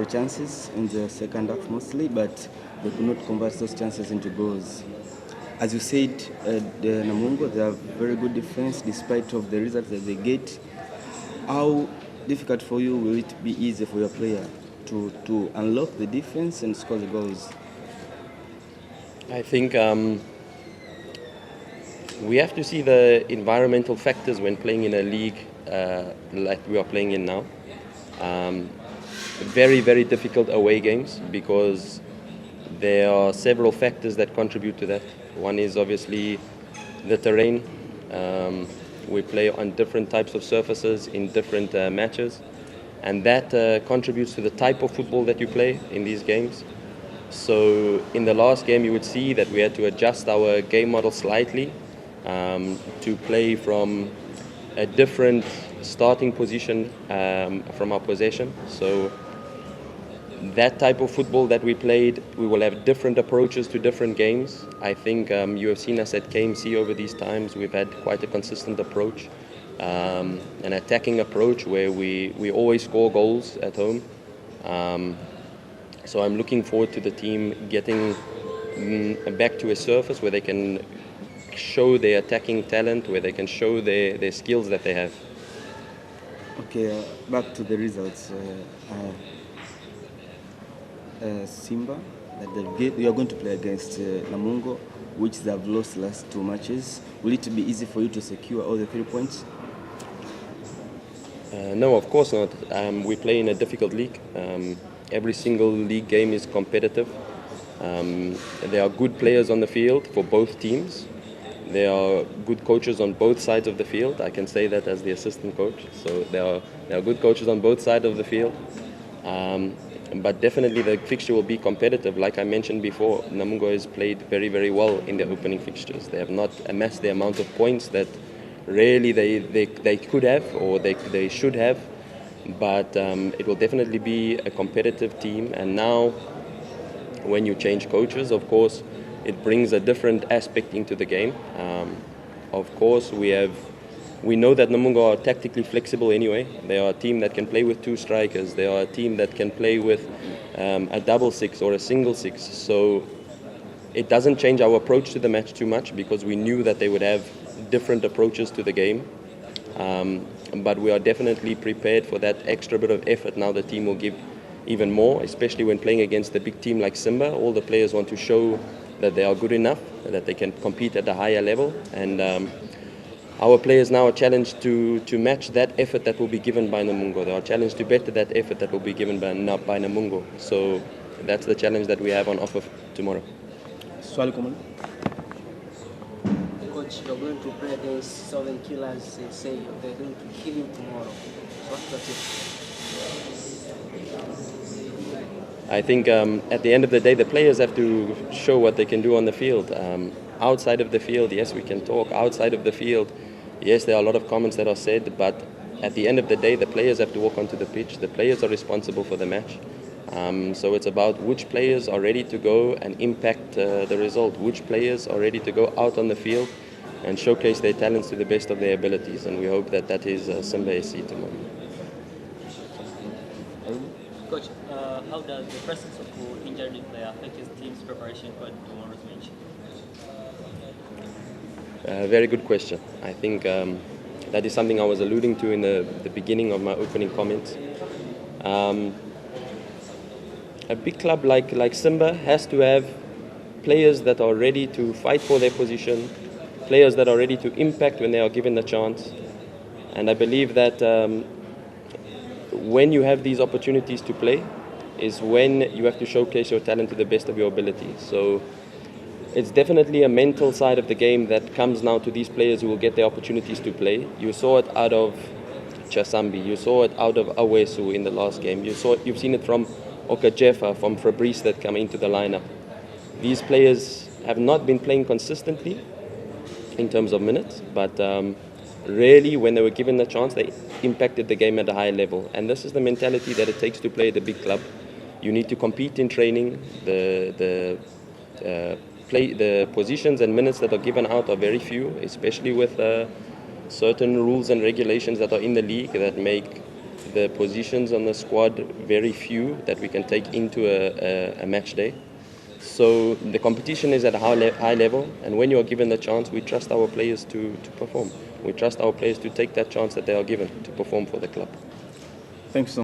were chances in the second half mostly, but they could not convert those chances into goals. As you said, the Namungo, they have very good defense despite of the results that they get. How difficult for you will it be easy for your player to unlock the defense and score the goals? I think we have to see the environmental factors when playing in a league like we are playing in now. Very, very difficult away games because there are several factors that contribute to that. One is obviously the terrain. We play on different types of surfaces in different matches, and that contributes to the type of football that you play in these games. So in the last game you would see that we had to adjust our game model slightly to play from a different starting position from our possession. So that type of football that we played, we will have different approaches to different games. I think you have seen us at KMC over these times. We've had quite a consistent approach, an attacking approach where we always score goals at home. So I'm looking forward to the team getting back to a surface where they can show their attacking talent, where they can show their skills that they have. Okay, back to the results. Simba, you are going to play against Namungo, which they have lost last 2 matches. Will it be easy for you to secure all the 3 points? No, of course not. We play in a difficult league. Every single league game is competitive. There are good players on the field for both teams. There are good coaches on both sides of the field. I can say that as the assistant coach. So there are good coaches on both sides of the field. But definitely the fixture will be competitive. Like I mentioned before, Namungo has played very, very well in their opening fixtures. They have not amassed the amount of points that really they could have or they should have. But it will definitely be a competitive team. And now, when you change coaches, of course, it brings a different aspect into the game. Of course, we know that Namungo are tactically flexible anyway. They are a team that can play with 2 strikers. They are a team that can play with a double 6 or a single 6. So it doesn't change our approach to the match too much because we knew that they would have different approaches to the game. But we are definitely prepared for that extra bit of effort. Now the team will give even more, especially when playing against a big team like Simba. All the players want to show that they are good enough, that they can compete at a higher level. And our players now are challenged to match that effort that will be given by Namungo. They are challenged to better that effort that will be given by Namungo. So that's the challenge that we have on offer tomorrow. Coach, you're going to play against Southern Killers. They say they're going to kill you tomorrow. So what's it? I think at the end of the day, the players have to show what they can do on the field. Outside of the field, yes, we can talk. Outside of the field, yes, there are a lot of comments that are said, but at the end of the day, the players have to walk onto the pitch. The players are responsible for the match. So it's about which players are ready to go and impact the result, which players are ready to go out on the field and showcase their talents to the best of their abilities. And we hope that that is Simba SC tomorrow. Coach, how does the presence of an injured player affect his team's preparation for tomorrow's match? Very good question. I think that is something I was alluding to in the beginning of my opening comments. A big club like Simba has to have players that are ready to fight for their position, players that are ready to impact when they are given the chance. And I believe that when you have these opportunities to play is when you have to showcase your talent to the best of your ability. So it's definitely a mental side of the game that comes now to these players who will get the opportunities to play. You saw it out of Chasambi, you saw it out of Awesu in the last game, you've seen it from Okajefa, from Fabrice that come into the lineup. These players have not been playing consistently in terms of minutes, but really when they were given the chance, they impacted the game at a high level. And this is the mentality that it takes to play at a big club. You need to compete in training. The positions and minutes that are given out are very few, especially with certain rules and regulations that are in the league that make the positions on the squad very few that we can take into a match day. So the competition is at a high level, and when you are given the chance, we trust our players to perform. We trust our players to take that chance that they are given to perform for the club. Thanks so much.